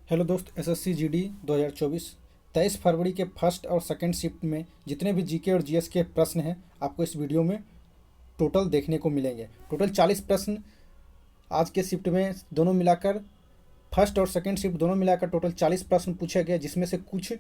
Hello दोस्त, SSC GD 2024 23 फरवरी के first और सेकंड शिफ्ट में जितने भी जीके और जीएस के प्रश्न हैं आपको इस वीडियो में टोटल देखने को मिलेंगे। टोटल 40 प्रश्न आज के शिफ्ट में दोनों मिलाकर, फर्स्ट और सेकंड शिफ्ट दोनों मिलाकर टोटल 40 प्रश्न पूछे गए, जिसमें से कुछ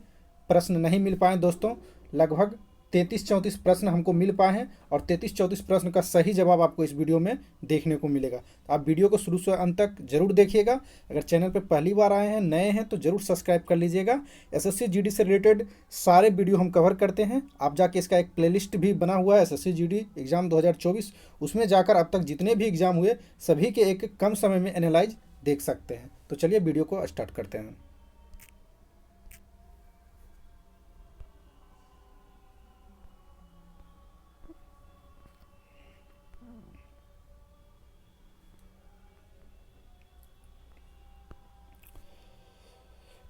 प्रश्न नहीं मिल पाए दोस्तों। लगभग 33-34 प्रश्न हमको मिल पाए हैं और 33-34 प्रश्न का सही जवाब आपको इस वीडियो में देखने को मिलेगा। तो आप वीडियो को शुरू से अंत तक जरूर देखिएगा। अगर चैनल पर पहली बार आए हैं, नए हैं, तो जरूर सब्सक्राइब कर लीजिएगा। एसएससी जीडी से रिलेटेड सारे वीडियो हम कवर करते हैं। आप जाके इसका एक प्लेलिस्ट भी बना हुआ है, एसएससी जीडी एग्ज़ाम 2024, उसमें जाकर अब तक जितने भी एग्ज़ाम हुए सभी के एक कम समय में एनालाइज देख सकते हैं। तो चलिए वीडियो को स्टार्ट करते हैं।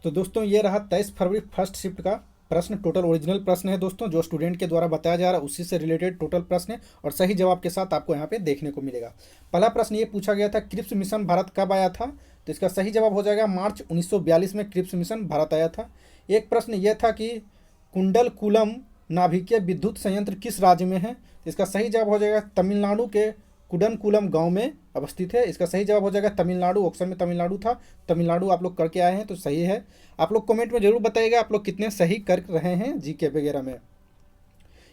तो दोस्तों ये रहा 23 फरवरी फर्स्ट शिफ्ट का प्रश्न। टोटल ओरिजिनल प्रश्न है दोस्तों, जो स्टूडेंट के द्वारा बताया जा रहा है उसी से रिलेटेड टोटल प्रश्न है और सही जवाब के साथ आपको यहाँ पे देखने को मिलेगा। पहला प्रश्न ये पूछा गया था, क्रिप्स मिशन भारत कब आया था? तो इसका सही जवाब हो जाएगा मार्च 1942 में क्रिप्स मिशन भारत आया था। एक प्रश्न यह था कि कुंडलकुलम नाभिकीय विद्युत संयंत्र किस राज्य में है? तो इसका सही जवाब हो जाएगा तमिलनाडु के कुडनकुलम गांव में अवस्थित है। इसका सही जवाब हो जाएगा तमिलनाडु। ऑप्शन में तमिलनाडु था, तमिलनाडु आप लोग करके आए हैं तो सही है। आप लोग कमेंट में जरूर बताइएगा आप लोग कितने सही कर रहे हैं जीके वगैरह में।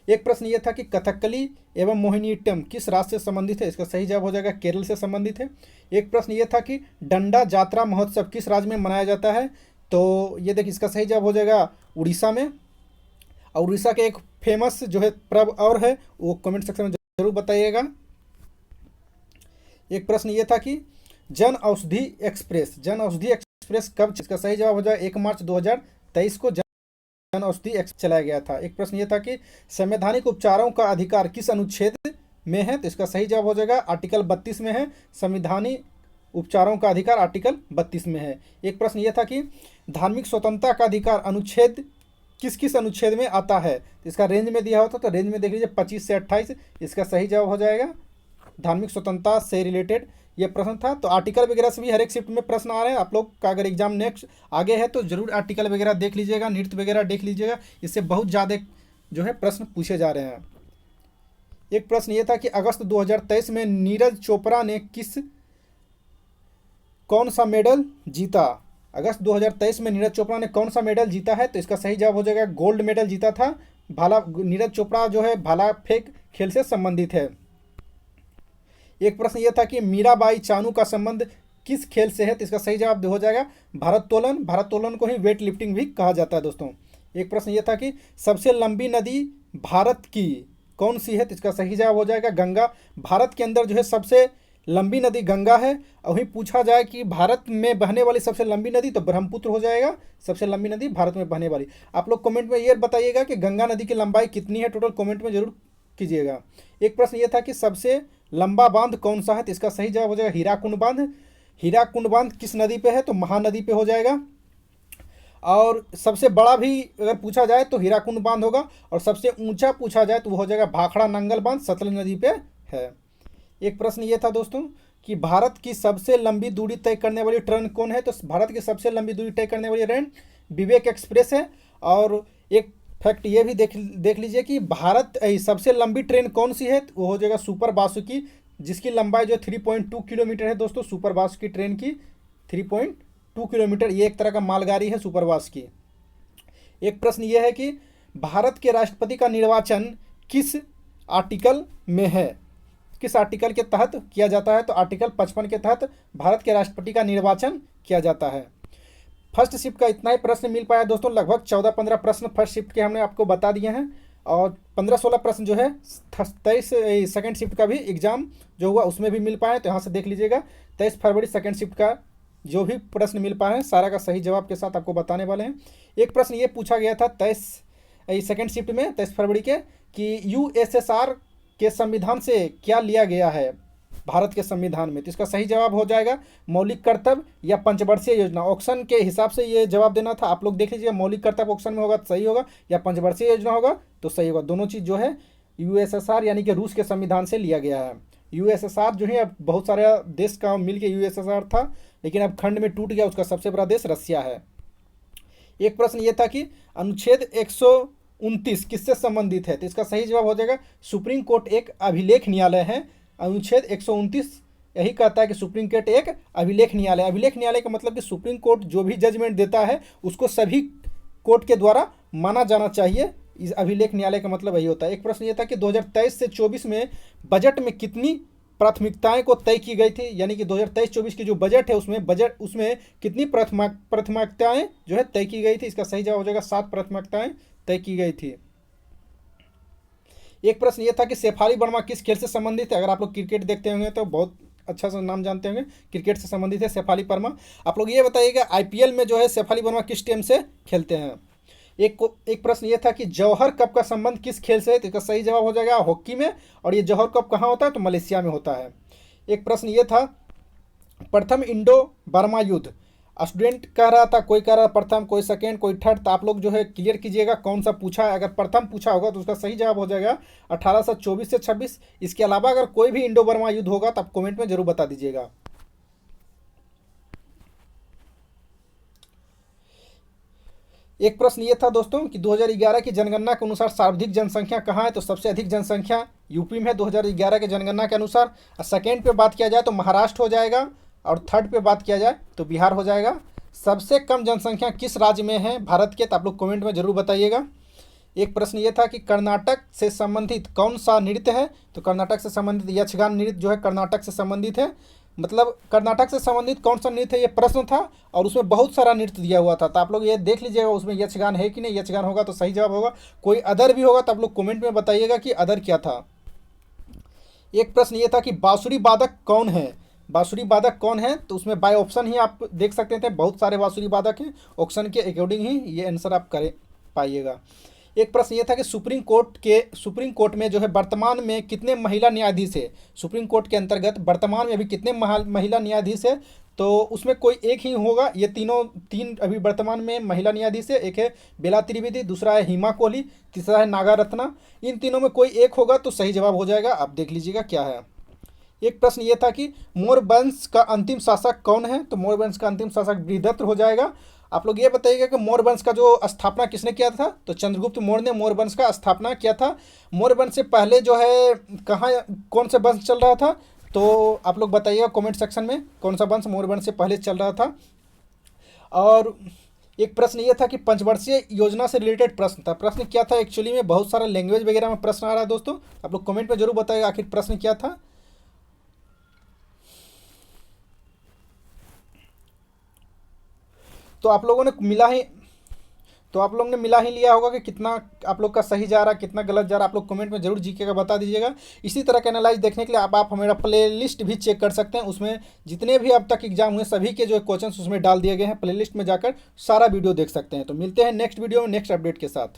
एक प्रश्न ये था कि कथकली एवं मोहिनीअट्टम किस राज्य से संबंधित है? इसका सही जवाब हो जाएगा केरल से संबंधित है। एक प्रश्न ये था कि डंडा जात्रा महोत्सव किस राज्य में मनाया जाता है? तो ये देखिए, इसका सही जवाब हो जाएगा उड़ीसा में। और उड़ीसा के एक फेमस जो है पर्व और है, वो कमेंट सेक्शन में जरूर बताइएगा। एक प्रश्न ये था कि जन औषधि एक्सप्रेस कब? इसका सही जवाब हो जाए 1 मार्च 2023 को जन औषधि एक्सप्रेस चलाया गया था। एक प्रश्न ये था कि संवैधानिक उपचारों का अधिकार किस अनुच्छेद में है? तो इसका सही जवाब हो जाएगा आर्टिकल 32 में है। संविधानिक उपचारों का अधिकार आर्टिकल 32 में है। एक प्रश्न यह था कि धार्मिक स्वतंत्रता का अधिकार अनुच्छेद किस किस अनुच्छेद में आता है? तो इसका रेंज में दिया होता, तो रेंज में देख लीजिए 25 से 28। इसका सही जवाब हो जाएगा धार्मिक स्वतंत्रता से रिलेटेड ये प्रश्न था। तो आर्टिकल वगैरह से भी हर एक शिफ्ट में प्रश्न आ रहे हैं। आप लोग का अगर एग्जाम नेक्स्ट आगे है तो जरूर आर्टिकल वगैरह देख लीजिएगा, नृत्य वगैरह देख लीजिएगा, इससे बहुत ज़्यादा जो है प्रश्न पूछे जा रहे हैं। एक प्रश्न ये था कि अगस्त 2023 में नीरज चोपड़ा ने कौन सा मेडल जीता? अगस्त 2023 में नीरज चोपड़ा ने कौन सा मेडल जीता है? तो इसका सही जवाब हो जाएगा गोल्ड मेडल जीता था। नीरज चोपड़ा जो है भाला फेंक खेल से संबंधित है। एक प्रश्न यह था कि मीराबाई चानू का संबंध किस खेल से है? तो इसका सही जवाब हो जाएगा भारोत्तोलन को ही वेट लिफ्टिंग भी कहा जाता है दोस्तों। एक प्रश्न यह था कि सबसे लंबी नदी भारत की कौन सी है? तो इसका सही जवाब हो जाएगा गंगा। भारत के अंदर जो है सबसे लंबी नदी गंगा है। और वहीं पूछा जाए कि भारत में बहने वाली सबसे लंबी नदी, तो ब्रह्मपुत्र हो जाएगा सबसे लंबी नदी भारत में बहने वाली। आप लोग कमेंट में ये बताइएगा कि गंगा नदी की लंबाई कितनी है, टोटल कमेंट में जरूर कीजिएगा। एक प्रश्न ये था कि सबसे लंबा बांध कौन सा है? तो इसका सही जवाब हो जाएगा हीराकुंड बांध। हीराकुंड बांध किस नदी पे है? तो महानदी पे हो जाएगा। और सबसे बड़ा भी अगर पूछा जाए तो हीराकुंड बांध होगा, और सबसे ऊंचा पूछा जाए तो वो हो जाएगा भाखड़ा नंगल बांध, सतलज नदी पे है। एक प्रश्न ये था दोस्तों कि भारत की सबसे लंबी दूरी तय करने वाली ट्रेन कौन है? तो भारत की सबसे लंबी दूरी तय करने वाली ट्रेन विवेक एक्सप्रेस है। और एक फैक्ट ये भी देख लीजिए कि भारत सबसे लंबी ट्रेन कौन सी है? तो वो हो जाएगा सुपर बासुकी, जिसकी लंबाई जो 3.2 किलोमीटर है दोस्तों। सुपर बासुकी ट्रेन की 3.2 किलोमीटर, ये एक तरह का मालगाड़ी है सुपर बासुकी। एक प्रश्न ये है कि भारत के राष्ट्रपति का निर्वाचन किस आर्टिकल में है? किस आर्टिकल के तहत किया जाता है? तो आर्टिकल 55 के तहत भारत के राष्ट्रपति का निर्वाचन किया जाता है। फर्स्ट शिफ्ट का इतना ही प्रश्न मिल पाया दोस्तों। लगभग 14-15 प्रश्न फर्स्ट शिफ्ट के हमने आपको बता दिए हैं, और 15-16 प्रश्न जो है 23 सेकंड शिफ्ट का भी एग्जाम जो हुआ उसमें भी मिल पाए, तो यहाँ से देख लीजिएगा। 23 फरवरी सेकंड शिफ्ट का जो भी प्रश्न मिल पाए हैं सारा का सही जवाब के साथ आपको बताने वाले हैं। एक प्रश्न ये पूछा गया था 23 सेकंड शिफ्ट में 23 फरवरी के कि यूएसएसआर के संविधान से क्या लिया गया है भारत के संविधान में? तो इसका सही जवाब हो जाएगा मौलिक कर्तव्य या पंचवर्षीय योजना। ऑप्शन के हिसाब से ये जवाब देना था। आप लोग देख लीजिए, मौलिक कर्तव्य ऑप्शन में होगा तो सही होगा, या पंचवर्षीय योजना होगा तो सही होगा। दोनों चीज़ जो है यूएसएसआर यानी कि रूस के संविधान से लिया गया है। यूएसएसआर जो है अब बहुत सारे देश का मिल के यूएसएसआर था, लेकिन अब खंड में टूट गया। उसका सबसे बड़ा देश रसिया है। एक प्रश्न ये था कि अनुच्छेद 129 किससे संबंधित है, तो इसका सही जवाब हो जाएगा सुप्रीम कोर्ट एक अभिलेख न्यायालय है। अनुच्छेद 129 यही कहता है कि सुप्रीम कोर्ट एक अभिलेख न्यायालय। अभिलेख न्यायालय का मतलब कि सुप्रीम कोर्ट जो भी जजमेंट देता है उसको सभी कोर्ट के द्वारा माना जाना चाहिए। इस अभिलेख न्यायालय का मतलब यही होता है। एक प्रश्न ये था कि 2023 से 24 में बजट में कितनी प्राथमिकताएं को तय की गई थी, यानी कि 2023-24 की जो बजट है उसमें कितनी प्राथमिकताएं जो है तय की गई थी। इसका सही जवाब हो जाएगा 7 प्राथमिकताएं तय की गई थी। एक प्रश्न ये था कि शेफाली वर्मा किस खेल से संबंधित है। अगर आप लोग क्रिकेट देखते होंगे तो बहुत अच्छा सा नाम जानते होंगे, क्रिकेट से संबंधित है शेफाली वर्मा। आप लोग ये बताइएगा आईपीएल में जो है शेफाली वर्मा किस टीम से खेलते हैं। एक प्रश्न ये था कि जौहर कप का संबंध किस खेल से है, तो इसका सही जवाब हो जाएगा हॉकी में। और ये जौहर कप कहाँ होता है, तो मलेशिया में होता है। एक प्रश्न ये था प्रथम इंडो बर्मा युद्ध, स्टूडेंट कह रहा था, कोई कह रहा प्रथम, कोई सेकेंड, कोई थर्ड, तो आप लोग जो है क्लियर कीजिएगा कौन सा पूछा है। अगर प्रथम पूछा होगा तो उसका सही जवाब हो जाएगा 1824 से 26। इसके अलावा अगर कोई भी इंडो बर्मा युद्ध होगा तो आप कमेंट में जरूर बता दीजिएगा। एक प्रश्न ये था दोस्तों कि 2011 की जनगणना के अनुसार सर्वाधिक जनसंख्या कहाँ है, तो सबसे अधिक जनसंख्या यूपी में 2011 की जनगणना के अनुसार। सेकेंड पे बात किया जाए तो महाराष्ट्र हो जाएगा, और थर्ड पे बात किया जाए तो बिहार हो जाएगा। सबसे कम जनसंख्या किस राज्य में है भारत के, तो आप लोग कमेंट में जरूर बताइएगा। एक प्रश्न ये था कि कर्नाटक से संबंधित कौन सा नृत्य है, तो कर्नाटक से संबंधित यक्षगान नृत्य जो है कर्नाटक से संबंधित है। मतलब कर्नाटक से संबंधित कौन सा नृत्य है ये प्रश्न था, और उसमें बहुत सारा नृत्य दिया हुआ था, तो आप लोग ये देख लीजिएगा उसमें यक्षगान है कि नहीं। यक्षगान होगा तो सही जवाब होगा। कोई अदर भी होगा तो आप लोग कमेंट में बताइएगा कि अदर क्या था। एक प्रश्न ये था कि बांसुरी वादक कौन है, बांसुरी वादक कौन है, तो उसमें बाय ऑप्शन ही आप देख सकते थे, बहुत सारे बांसुरी वादक हैं। ऑप्शन के अकॉर्डिंग ही ये आंसर आप कर पाइएगा। एक प्रश्न ये था कि सुप्रीम कोर्ट में जो है वर्तमान में कितने महिला न्यायाधीश है। सुप्रीम कोर्ट के अंतर्गत वर्तमान में अभी कितने महिला न्यायाधीश है, तो उसमें कोई एक ही होगा। ये तीन अभी वर्तमान में महिला न्यायाधीश है। एक है बेला त्रिवेदी, दूसरा है हिमा कोहली, तीसरा है नागा रत्ना। इन तीनों में कोई एक होगा तो सही जवाब हो जाएगा। आप देख लीजिएगा क्या है। एक प्रश्न ये था कि मौर्य वंश का अंतिम शासक कौन है, तो मौर्य वंश का अंतिम शासक बृहदत्त हो जाएगा। आप लोग ये बताइएगा कि मौर्य वंश का जो स्थापना किसने किया था, तो चंद्रगुप्त मौर्य ने मौर्य वंश का स्थापना किया था। मौर्य वंश से पहले जो है कहाँ कौन सा वंश चल रहा था, तो आप लोग बताइएगा कमेंट सेक्शन में कौन सा वंश मौर्य वंश से पहले चल रहा था। और एक प्रश्न ये था कि पंचवर्षीय योजना से रिलेटेड प्रश्न था। प्रश्न क्या था एक्चुअली में, बहुत सारा लैंग्वेज वगैरह में प्रश्न आ रहा है दोस्तों, आप लोग कमेंट में जरूर बताइएगा आखिर प्रश्न क्या था। तो आप लोगों ने मिला ही लिया होगा कि कितना आप लोग का सही जा रहा है, कितना गलत जा रहा है। आप लोग कमेंट में जरूर जीके का बता दीजिएगा। इसी तरह का एनालाइज देखने के लिए आप हमारा प्लेलिस्ट भी चेक कर सकते हैं। उसमें जितने भी अब तक एग्जाम हुए सभी के जो क्वेश्चंस उसमें डाल दिए गए हैं। प्लेलिस्ट में जाकर सारा वीडियो देख सकते हैं। तो मिलते हैं नेक्स्ट वीडियो में नेक्स्ट अपडेट के साथ।